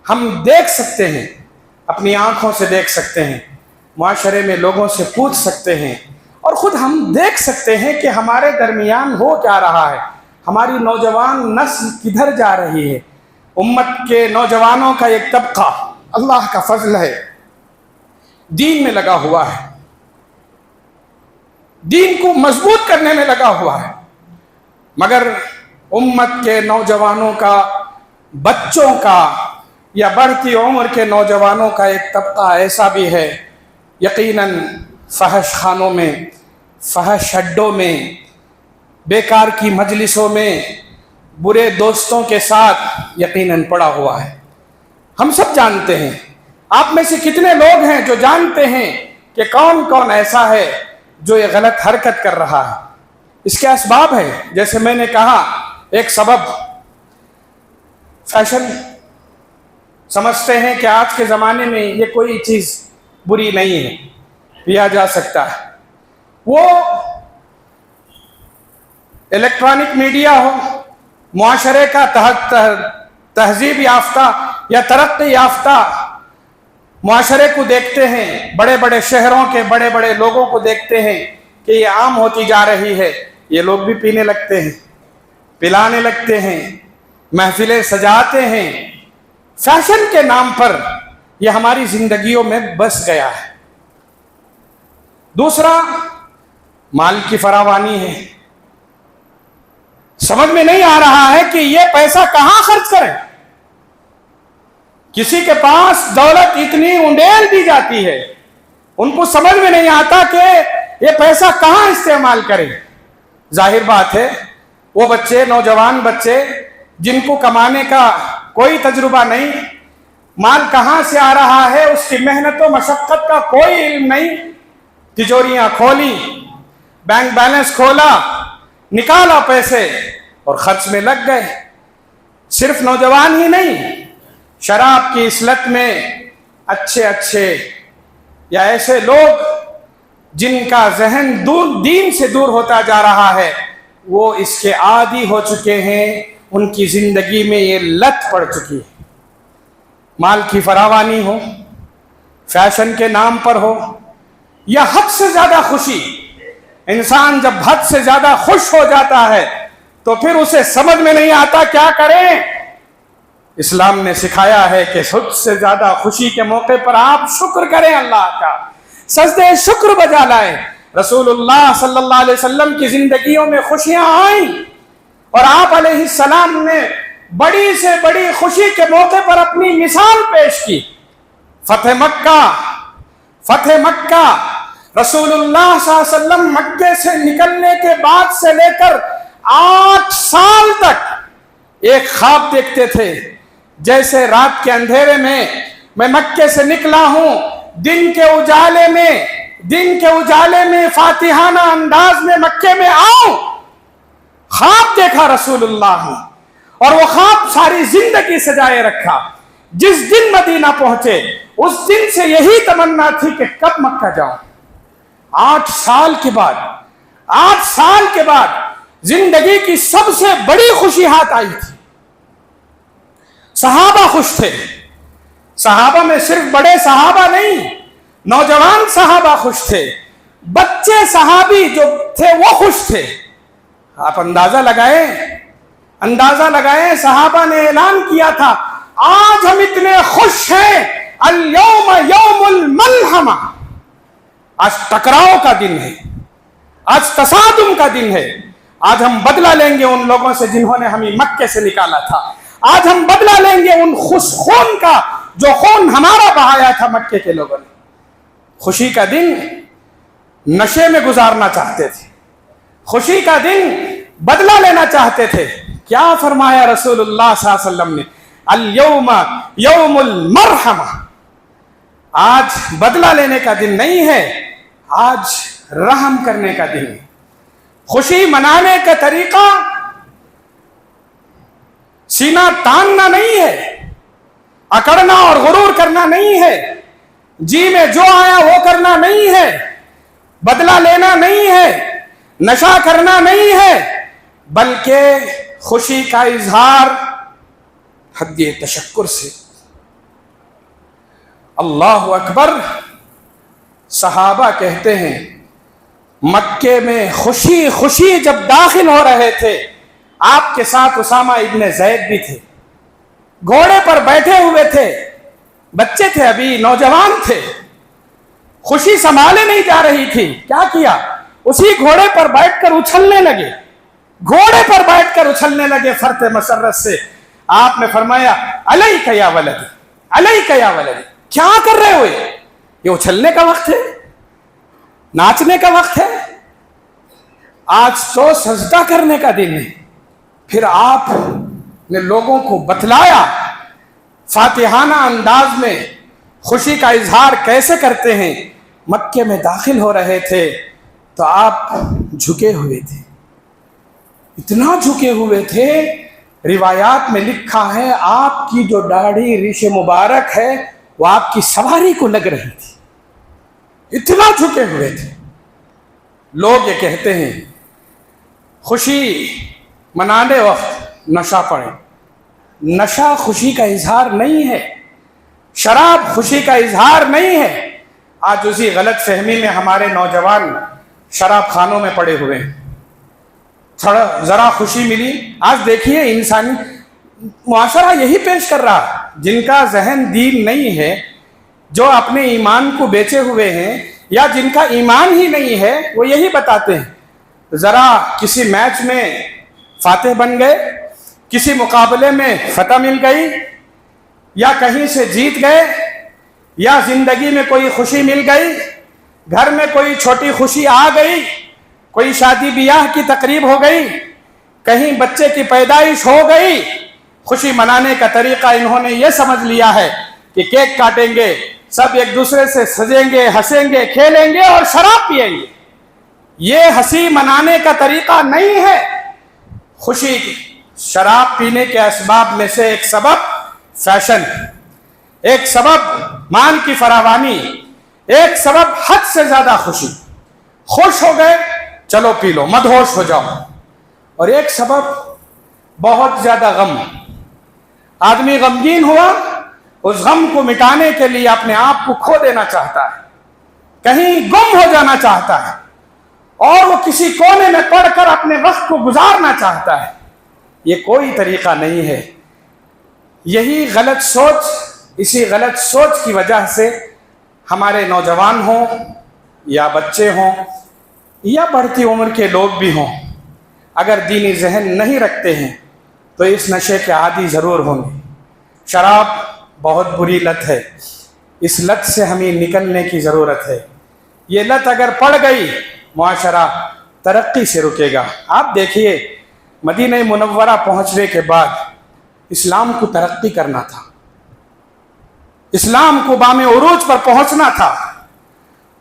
ہم دیکھ سکتے ہیں، اپنی آنکھوں سے دیکھ سکتے ہیں، معاشرے میں لوگوں سے پوچھ سکتے ہیں، اور خود ہم دیکھ سکتے ہیں کہ ہمارے درمیان ہو کیا رہا ہے، ہماری نوجوان نسل کدھر جا رہی ہے. امت کے نوجوانوں کا ایک طبقہ اللہ کا فضل ہے دین میں لگا ہوا ہے، دین کو مضبوط کرنے میں لگا ہوا ہے، مگر امت کے نوجوانوں کا، بچوں کا یا بڑھتی عمر کے نوجوانوں کا ایک طبقہ ایسا بھی ہے یقیناً فحش خانوں میں، فحش اڈوں میں، بیکار کی مجلسوں میں، برے دوستوں کے ساتھ یقیناً پڑا ہوا ہے. ہم سب جانتے ہیں، آپ میں سے کتنے لوگ ہیں جو جانتے ہیں کہ کون کون ایسا ہے جو یہ غلط حرکت کر رہا ہے. اس کے اسباب ہیں، جیسے میں نے کہا، ایک سبب فیشن. سمجھتے ہیں کہ آج کے زمانے میں یہ کوئی چیز بری نہیں ہے، پیا جا سکتا ہے. وہ الیکٹرانک میڈیا ہو، معاشرے کا تہذیب یافتہ یا ترقی یافتہ معاشرے کو دیکھتے ہیں، بڑے بڑے شہروں کے بڑے بڑے لوگوں کو دیکھتے ہیں کہ یہ عام ہوتی جا رہی ہے. یہ لوگ بھی پینے لگتے ہیں، پلانے لگتے ہیں، محفلیں سجاتے ہیں. فیشن کے نام پر یہ ہماری زندگیوں میں بس گیا ہے. دوسرا، مال کی فراوانی ہے. سمجھ میں نہیں آ رہا ہے کہ یہ پیسہ کہاں خرچ کریں. کسی کے پاس دولت اتنی انڈیل دی جاتی ہے، ان کو سمجھ میں نہیں آتا کہ یہ پیسہ کہاں استعمال کریں. ظاہر بات ہے، وہ بچے، نوجوان بچے جن کو کمانے کا کوئی تجربہ نہیں، مال کہاں سے آ رہا ہے اس کی محنت و مشقت کا کوئی علم نہیں، تجوریاں کھولی، بینک بیلنس کھولا، نکالا پیسے اور خرچ میں لگ گئے. صرف نوجوان ہی نہیں، شراب کی اس لت میں اچھے یا ایسے لوگ جن کا ذہن دین سے دور ہوتا جا رہا ہے، وہ اس کے عادی ہو چکے ہیں. ان کی زندگی میں یہ لت پڑ چکی ہے. مال کی فراوانی ہو، فیشن کے نام پر ہو، یا حد سے زیادہ خوشی. انسان جب حد سے زیادہ خوش ہو جاتا ہے تو پھر اسے سمجھ میں نہیں آتا کیا کریں. اسلام نے سکھایا ہے کہ حد سے زیادہ خوشی کے موقع پر آپ شکر کریں، اللہ کا سجدہ شکر بجا لائیں. رسول اللہ صلی اللہ علیہ وسلم کی زندگیوں میں خوشیاں آئیں اور آپ علیہ السلام نے بڑی سے بڑی خوشی کے موقع پر اپنی مثال پیش کی. فتح مکہ، رسول اللہ صلی اللہ علیہ وسلم مکے سے نکلنے کے بعد سے لے کر 8 سال تک ایک خواب دیکھتے تھے. جیسے رات کے اندھیرے میں مکے سے نکلا ہوں، دن کے اجالے میں فاتحانہ انداز میں مکے میں آؤں. خواب دیکھا رسول اللہ نے، اور وہ خواب ساری زندگی سجائے رکھا. جس دن مدینہ پہنچے اس دن سے یہی تمنا تھی کہ کب مکہ جاؤں. 8 سال کے بعد زندگی کی سب سے بڑی خوشی ہاتھ آئی تھی. صحابہ خوش تھے. صحابہ میں صرف بڑے صحابہ نہیں، نوجوان صحابہ خوش تھے، بچے صحابی جو تھے وہ خوش تھے. آپ اندازہ لگائیں صحابہ نے اعلان کیا تھا، آج ہم اتنے خوش ہیں، اليوم یوم الملحمہ، آج ٹکراؤ کا دن ہے، آج تصادم کا دن ہے. آج ہم بدلہ لیں گے ان لوگوں سے جنہوں نے ہمیں مکے سے نکالا تھا. آج ہم بدلہ لیں گے ان خون کا جو خون ہمارا بہایا تھا مکے کے لوگوں نے۔ خوشی کا دن نشے میں گزارنا چاہتے تھے، خوشی کا دن بدلہ لینا چاہتے تھے۔ کیا فرمایا رسول اللہ صلی اللہ علیہ وسلم نے؟ الیوم یوم المرحمہ، آج بدلہ لینے کا دن نہیں ہے، آج رحم کرنے کا دن ہے۔ خوشی منانے کا طریقہ سینہ تاننا نہیں ہے، اکڑنا اور غرور کرنا نہیں ہے، جی میں جو آیا وہ کرنا نہیں ہے، بدلہ لینا نہیں ہے، نشہ کرنا نہیں ہے، بلکہ خوشی کا اظہار حد تشکر سے۔ اللہ اکبر۔ صحابہ کہتے ہیں مکے میں خوشی خوشی جب داخل ہو رہے تھے، آپ کے ساتھ اسامہ ابن زید بھی تھے، گھوڑے پر بیٹھے ہوئے تھے، بچے تھے، ابھی نوجوان تھے، خوشی سنبھالے نہیں جا رہی تھی۔ کیا کیا؟ اسی گھوڑے پر بیٹھ کر اچھلنے لگے، گھوڑے پر بیٹھ کر اچھلنے لگے فرط مسرت سے۔ آپ نے فرمایا علیک یا ولدی، علیک یا ولدی، کیا کر رہے ہو؟ یہ اچھلنے کا وقت ہے، ناچنے کا وقت ہے، آج تو سجدہ کرنے کا دن ہے۔ پھر آپ نے لوگوں کو بتلایا فاتحانہ انداز میں خوشی کا اظہار کیسے کرتے ہیں۔ مکے میں داخل ہو رہے تھے تو آپ جھکے ہوئے تھے، اتنا جھکے ہوئے تھے، روایات میں لکھا ہے آپ کی جو داڑھی ریش مبارک ہے وہ آپ کی سواری کو لگ رہی تھی، اتنا جھکے ہوئے تھے۔ لوگ یہ کہتے ہیں خوشی منانے وقت نشہ پڑے، نشہ خوشی کا اظہار نہیں ہے، شراب خوشی کا اظہار نہیں ہے۔ آج اسی غلط فہمی میں ہمارے نوجوان شراب خانوں میں پڑے ہوئے ہیں، ذرا خوشی ملی۔ آج دیکھیے انسانی معاشرہ یہی پیش کر رہا، جن کا ذہن دین نہیں ہے، جو اپنے ایمان کو بیچے ہوئے ہیں یا جن کا ایمان ہی نہیں ہے، وہ یہی بتاتے ہیں ذرا کسی میچ میں فاتح بن گئے، کسی مقابلے میں فتح مل گئی، یا کہیں سے جیت گئے، یا زندگی میں کوئی خوشی مل گئی، گھر میں کوئی چھوٹی خوشی آ گئی، کوئی شادی بیاہ کی تقریب ہو گئی، کہیں بچے کی پیدائش ہو گئی، خوشی منانے کا طریقہ انہوں نے یہ سمجھ لیا ہے کہ کیک کاٹیں گے، سب ایک دوسرے سے سجیں گے، ہنسیں گے، کھیلیں گے اور شراب پئیں گے۔ یہ ہنسی منانے کا طریقہ نہیں ہے۔ خوشی شراب پینے کے اسباب میں سے ایک سبب فیشن، ایک سبب مال کی فراوانی، ایک سبب حد سے زیادہ خوشی، خوش ہو گئے چلو پی لو، مدہوش ہو جاؤ، اور ایک سبب بہت زیادہ غم، آدمی غمگین ہوا، اس غم کو مٹانے کے لیے اپنے آپ کو کھو دینا چاہتا ہے، کہیں گم ہو جانا چاہتا ہے، اور وہ کسی کونے میں پڑ کر اپنے وقت کو گزارنا چاہتا ہے۔ یہ کوئی طریقہ نہیں ہے۔ یہی غلط سوچ، اسی غلط سوچ کی وجہ سے ہمارے نوجوان ہوں یا بچے ہوں یا بڑھتی عمر کے لوگ بھی ہوں، اگر دینی ذہن نہیں رکھتے ہیں تو اس نشے کے عادی ضرور ہوں گے۔ شراب بہت بری لت ہے، اس لت سے ہمیں نکلنے کی ضرورت ہے۔ یہ لت اگر پڑ گئی، معاشرہ ترقی سے رکے گا۔ آپ دیکھیے مدینہ منورہ پہنچنے کے بعد اسلام کو ترقی کرنا تھا، اسلام کو بام عروج پر پہنچنا تھا،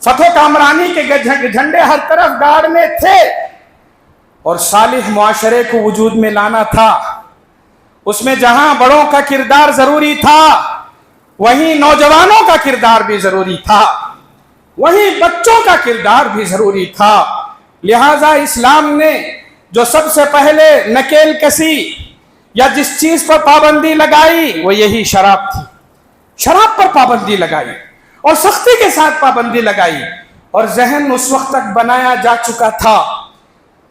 فتح کامرانی کے جھنڈے ہر طرف گاڑنے تھے، اور صالح معاشرے کو وجود میں لانا تھا۔ اس میں جہاں بڑوں کا کردار ضروری تھا، وہیں نوجوانوں کا کردار بھی ضروری تھا، وہیں بچوں کا کردار بھی ضروری تھا۔ لہذا اسلام نے جو سب سے پہلے نکیل کسی یا جس چیز پر پابندی لگائی وہ یہی شراب تھی۔ شراب پر پابندی لگائی اور سختی کے ساتھ پابندی لگائی، اور ذہن اس وقت تک بنایا جا چکا تھا،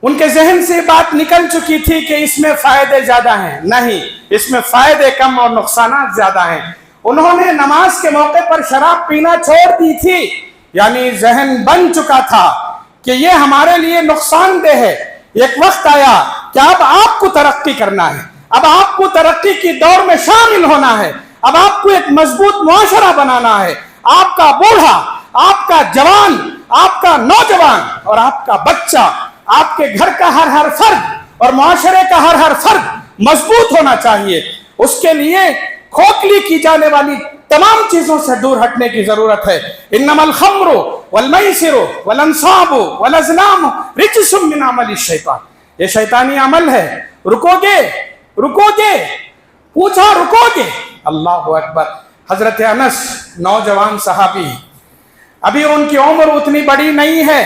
ان کے ذہن سے بات نکل چکی تھی کہ اس میں فائدے زیادہ ہیں، نہیں، اس میں فائدے کم اور نقصانات زیادہ ہیں۔ انہوں نے نماز کے موقع پر شراب پینا چھوڑ دی تھی، یعنی ذہن بن چکا تھا کہ یہ ہمارے لیے نقصان دہ ہے۔ ایک وقت آیا کہ اب آپ کو ترقی کرنا ہے، اب آپ کو ترقی کی دور میں شامل ہونا ہے، اب آپ کو ایک مضبوط معاشرہ بنانا ہے۔ آپ کا بوڑھا، آپ کا جوان، آپ کا نوجوان اور آپ کا بچہ، آپ کے گھر کا ہر فرد اور معاشرے کا ہر فرد مضبوط ہونا چاہیے۔ اس کے لیے کھوکھلی کی جانے والی تمام چیزوں سے دور ہٹنے کی ضرورت ہے۔ انما الخمر والمیسر والانصاب والازلام رجس من عمل الشیطان، یہ شیطانی عمل ہے۔ رکو گے؟ رکو گے؟ پوچھا رکو گے؟ اللہ اکبر۔ حضرت انس نوجوان صحابی، ابھی ان کی عمر اتنی بڑی نہیں ہے،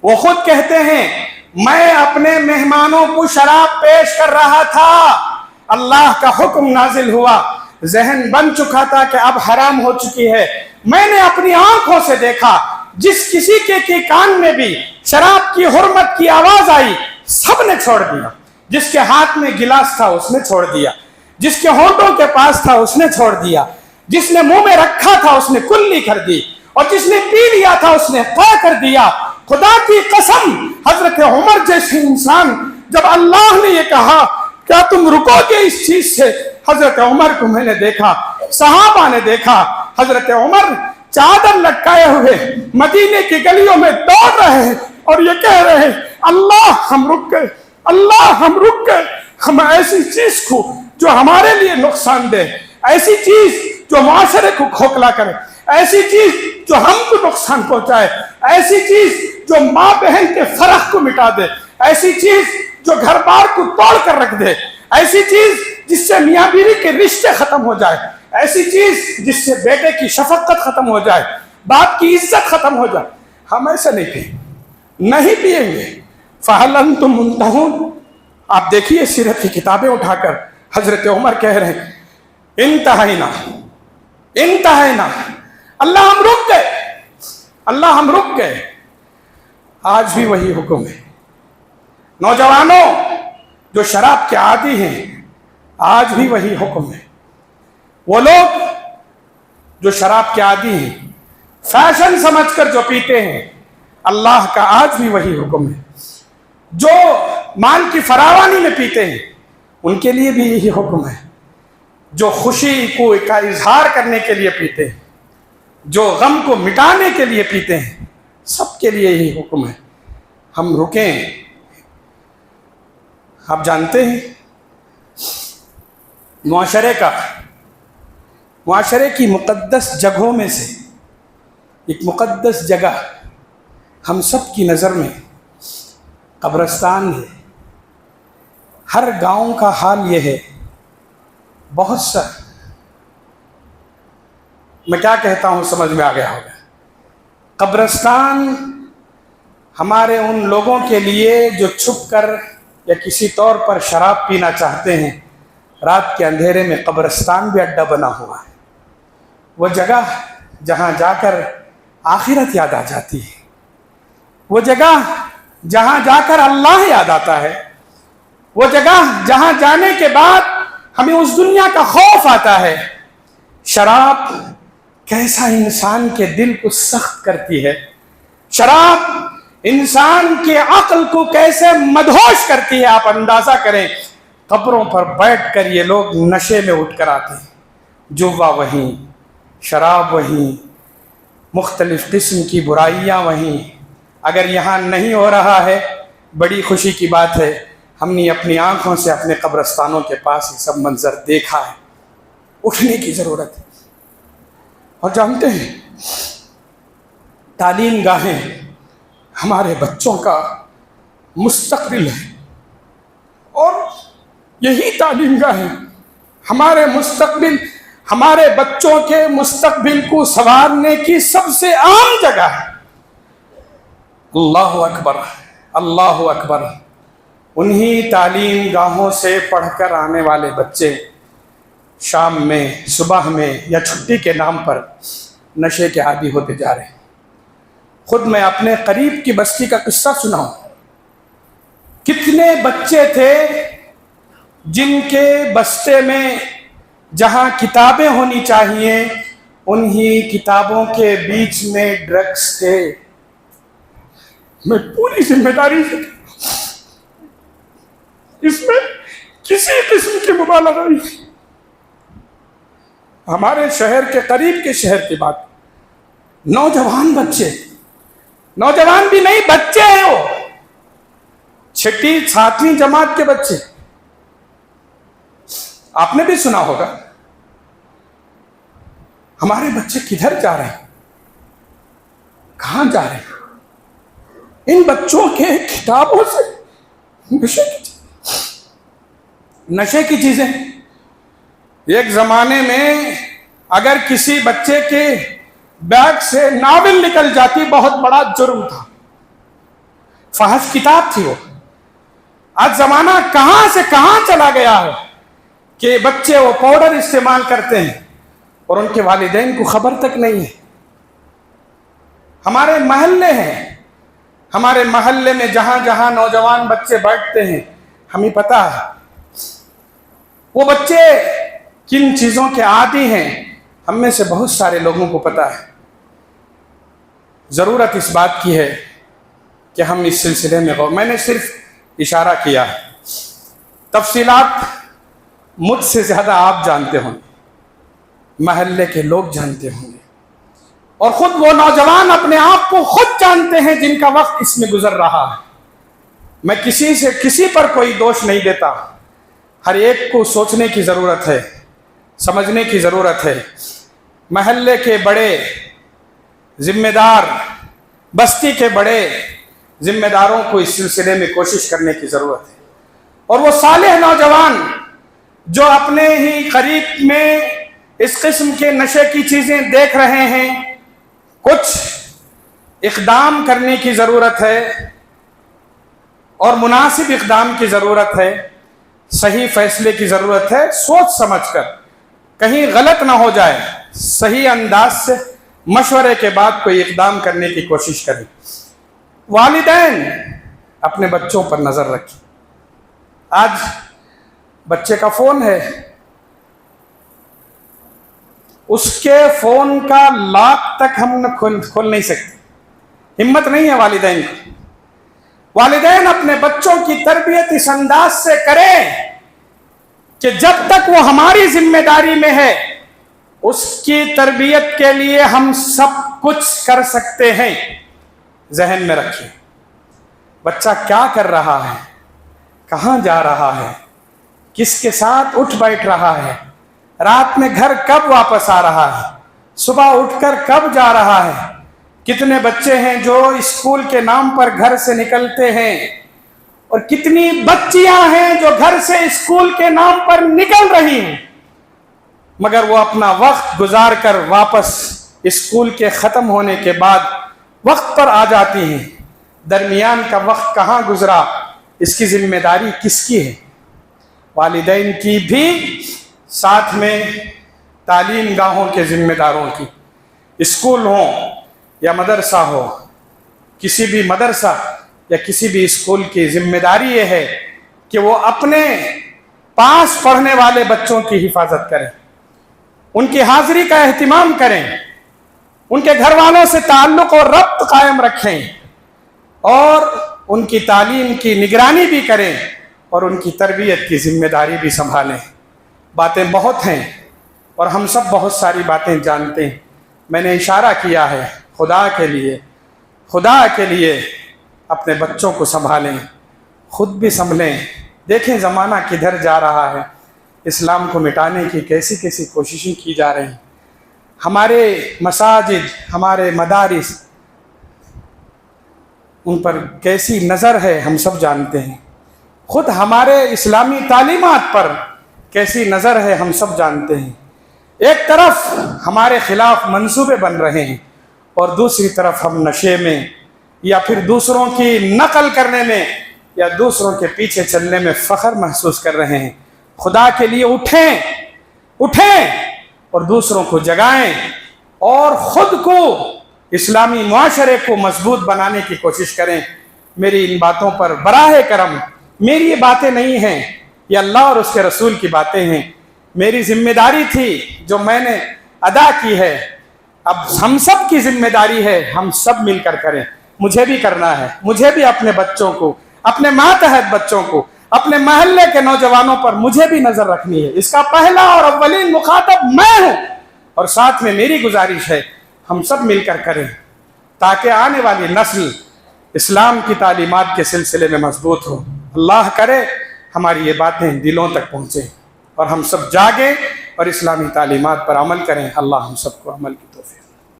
وہ خود کہتے ہیں میں اپنے مہمانوں کو شراب پیش کر رہا تھا، اللہ کا حکم نازل ہوا، ذہن بن چکا تھا کہ اب حرام ہو چکی ہے، میں نے اپنی آنکھوں سے دیکھا، جس کسی کے کان میں بھی شراب کی حرمت کی آواز آئی سب نے چھوڑ دیا، جس کے ہاتھ میں گلاس تھا اس نے چھوڑ دیا، جس کے ہونٹوں کے پاس تھا اس نے چھوڑ دیا، جس نے منہ میں رکھا تھا اس نے کلی کر دی، اور جس نے پی لیا تھا اس نے طے کر دیا۔ خدا کی قسم، حضرت عمر جیسے انسان، جب اللہ نے یہ کہا کیا تم رکو گے اس چیز سے، حضرت عمر کو میں نے دیکھا، صحابہ نے دیکھا، حضرت عمر چادر لٹکائے ہوئے مدینے کی گلیوں میں دوڑ رہے ہیں اور یہ کہہ رہے ہیں اللہ ہم رک گئے، اللہ ہم رک گئے، ہم ایسی چیز کو جو ہمارے لیے نقصان دے، ایسی چیز جو معاشرے کو کھوکھلا کرے، ایسی چیز جو ہم کو نقصان پہنچائے، ایسی چیز جو ماں بہن کے فرق کو مٹا دے، ایسی چیز جو گھر بار کو توڑ کر رکھ دے، ایسی چیز جس سے میاں بیوی کے رشتے ختم ہو جائے، ایسی چیز جس سے بیٹے کی شفقت ختم ہو جائے، باپ کی عزت ختم ہو جائے، ہم ایسا نہیں پیئیں، نہیں پیئیں گے۔ فَهَلْ أَنْتُمْ مُنْتَهُونَ؟ آپ دیکھیے سیرت کی کتابیں اٹھا کر، حضرت عمر کہہ رہے ہیں انتہینا انتہینا، اللہ ہم رک گئے، اللہ ہم رک گئے۔ آج بھی وہی حکم ہے۔ نوجوانوں جو شراب کے عادی ہیں، آج بھی وہی حکم ہے۔ وہ لوگ جو شراب کے عادی ہیں، فیشن سمجھ کر جو پیتے ہیں، اللہ کا آج بھی وہی حکم ہے۔ جو مال کی فراوانی میں پیتے ہیں، ان کے لیے بھی یہی حکم ہے۔ جو خوشی کو کا اظہار کرنے کے لیے پیتے ہیں، جو غم کو مٹانے کے لیے پیتے ہیں، سب کے لیے یہی حکم ہے۔ ہم رکیں۔ آپ جانتے ہیں معاشرے کی مقدس جگہوں میں سے ایک مقدس جگہ ہم سب کی نظر میں قبرستان ہے۔ ہر گاؤں کا حال یہ ہے، بہت سا، میں کیا کہتا ہوں سمجھ میں آ گیا ہوگا۔ قبرستان ہمارے ان لوگوں کے لیے جو چھپ کر یا کسی طور پر شراب پینا چاہتے ہیں، رات کے اندھیرے میں قبرستان بھی اڈا بنا ہوا ہے۔ وہ جگہ جہاں جا کر آخرت یاد آ جاتی ہے، وہ جگہ جہاں جا کر اللہ یاد آتا ہے، وہ جگہ جہاں جانے کے بعد ہمیں اس دنیا کا خوف آتا ہے۔ شراب کیسا انسان کے دل کو سخت کرتی ہے، شراب انسان کے عقل کو کیسے مدہوش کرتی ہے۔ آپ اندازہ کریں، قبروں پر بیٹھ کر یہ لوگ نشے میں اٹھ کر آتے ہیں، جوا وہیں، شراب وہیں، مختلف قسم کی برائیاں وہیں۔ اگر یہاں نہیں ہو رہا ہے، بڑی خوشی کی بات ہے، ہم نے اپنی آنکھوں سے اپنے قبرستانوں کے پاس یہ سب منظر دیکھا ہے۔ اٹھنے کی ضرورت ہے۔ اور جانتے ہیں، تعلیم گاہیں ہمارے بچوں کا مستقبل ہے، اور یہی تعلیم گاہیں ہمارے بچوں کے مستقبل کو سنوارنے کی سب سے عام جگہ ہے۔ اللہ اکبر، اللہ اکبر۔ انہی تعلیم گاہوں سے پڑھ کر آنے والے بچے شام میں، صبح میں یا چھٹی کے نام پر نشے کے عادی ہوتے جا رہے ہیں۔ خود میں اپنے قریب کی بستی کا قصہ سناؤں، کتنے بچے تھے جن کے بستے میں جہاں کتابیں ہونی چاہیے، انہی کتابوں کے بیچ میں ڈرگس تھے۔ میں پوری ذمہ داری سے اس میں کسی کسی قسم کی مبالغہ نہیں۔ ہمارے شہر کے قریب کے شہر کی بات، نوجوان بچے، نوجوان بھی نہیں بچے ہیں، وہ 6 7ویں جماعت کے بچے، آپ نے بھی سنا ہوگا۔ ہمارے بچے کدھر جا رہے ہیں، کہاں جا رہے ہیں؟ ان بچوں کے کتابوں سے نشے کی چیزیں۔ ایک زمانے میں اگر کسی بچے کے بیگ سے ناول نکل جاتی بہت بڑا جرم تھا، فحش کتاب تھی وہ۔ آج زمانہ کہاں سے کہاں چلا گیا ہے کہ بچے وہ پاؤڈر استعمال کرتے ہیں اور ان کے والدین کو خبر تک نہیں ہے۔ ہمارے محلے ہیں، ہمارے محلے میں جہاں جہاں نوجوان بچے بیٹھتے ہیں، ہمیں پتہ ہے وہ بچے کن چیزوں کے عادی ہیں، ہم میں سے بہت سارے لوگوں کو پتہ ہے۔ ضرورت اس بات کی ہے کہ ہم اس سلسلے میں میں نے صرف اشارہ کیا ہے، تفصیلات مجھ سے زیادہ آپ جانتے ہوں گے، محلے کے لوگ جانتے ہوں گے، اور خود وہ نوجوان اپنے آپ کو خود جانتے ہیں جن کا وقت اس میں گزر رہا ہے۔ میں کسی پر کوئی دوش نہیں دیتا، ہر ایک کو سوچنے کی ضرورت ہے، سمجھنے کی ضرورت ہے۔ محلے کے بڑے ذمہ دار، بستی کے بڑے ذمہ داروں کو اس سلسلے میں کوشش کرنے کی ضرورت ہے، اور وہ صالح نوجوان جو اپنے ہی قریب میں اس قسم کے نشے کی چیزیں دیکھ رہے ہیں، کچھ اقدام کرنے کی ضرورت ہے اور مناسب اقدام کی ضرورت ہے، صحیح فیصلے کی ضرورت ہے، سوچ سمجھ کر، کہیں غلط نہ ہو جائے، صحیح انداز سے مشورے کے بعد کوئی اقدام کرنے کی کوشش کریں۔ والدین اپنے بچوں پر نظر رکھیں۔ آج بچے کا فون ہے، اس کے فون کا لاک تک ہم کھول نہیں سکتے، ہمت نہیں ہے والدین کی۔ والدین اپنے بچوں کی تربیت اس انداز سے کریں کہ جب تک وہ ہماری ذمہ داری میں ہے، اس کی تربیت کے لیے ہم سب کچھ کر سکتے ہیں۔ ذہن میں رکھیں، بچہ کیا کر رہا ہے، کہاں جا رہا ہے، کس کے ساتھ اٹھ بیٹھ رہا ہے، رات میں گھر کب واپس آ رہا ہے، صبح اٹھ کر کب جا رہا ہے۔ کتنے بچے ہیں جو اسکول کے نام پر گھر سے نکلتے ہیں، اور کتنی بچیاں ہیں جو گھر سے اسکول کے نام پر نکل رہی ہیں، مگر وہ اپنا وقت گزار کر واپس اسکول کے ختم ہونے کے بعد وقت پر آ جاتی ہیں۔ درمیان کا وقت کہاں گزرا، اس کی ذمہ داری کس کی ہے؟ والدین کی بھی، ساتھ میں تعلیم گاہوں کے ذمہ داروں کی۔ اسکول ہو یا مدرسہ ہو، کسی بھی مدرسہ یا کسی بھی اسکول کی ذمہ داری یہ ہے کہ وہ اپنے پاس پڑھنے والے بچوں کی حفاظت کریں، ان کی حاضری کا اہتمام کریں، ان کے گھر والوں سے تعلق اور ربط قائم رکھیں، اور ان کی تعلیم کی نگرانی بھی کریں، اور ان کی تربیت کی ذمہ داری بھی سنبھالیں۔ باتیں بہت ہیں اور ہم سب بہت ساری باتیں جانتے ہیں، میں نے اشارہ کیا ہے۔ خدا کے لیے اپنے بچوں کو سنبھالیں، خود بھی سنبھلیں۔ دیکھیں زمانہ کدھر جا رہا ہے، اسلام کو مٹانے کی کیسی کیسی کوششیں کی جا رہی ہیں۔ ہمارے مساجد، ہمارے مدارس، ان پر کیسی نظر ہے ہم سب جانتے ہیں۔ خود ہمارے اسلامی تعلیمات پر کیسی نظر ہے ہم سب جانتے ہیں۔ ایک طرف ہمارے خلاف منصوبے بن رہے ہیں، اور دوسری طرف ہم نشے میں یا پھر دوسروں کی نقل کرنے میں یا دوسروں کے پیچھے چلنے میں فخر محسوس کر رہے ہیں۔ خدا کے لیے اٹھیں اور دوسروں کو جگائیں، اور خود کو، اسلامی معاشرے کو مضبوط بنانے کی کوشش کریں۔ میری ان باتوں پر براہ کرم، میری یہ باتیں نہیں ہیں، یہ اللہ اور اس کے رسول کی باتیں ہیں۔ میری ذمہ داری تھی جو میں نے ادا کی ہے، اب ہم سب کی ذمہ داری ہے، ہم سب مل کر کریں۔ مجھے بھی کرنا ہے، مجھے بھی اپنے بچوں کو، اپنے ماتحت بچوں کو، اپنے محلے کے نوجوانوں پر مجھے بھی نظر رکھنی ہے. اس کا پہلا اور اولین مخاطب میں ہوں، اور ساتھ میں میری گزارش ہے ہم سب مل کر کریں تاکہ آنے والی نسل اسلام کی تعلیمات کے سلسلے میں مضبوط ہو. اللہ کرے ہماری یہ باتیں دلوں تک پہنچیں اور ہم سب جاگیں اور اسلامی تعلیمات پر عمل کریں. اللہ ہم سب کو عمل کی توفیق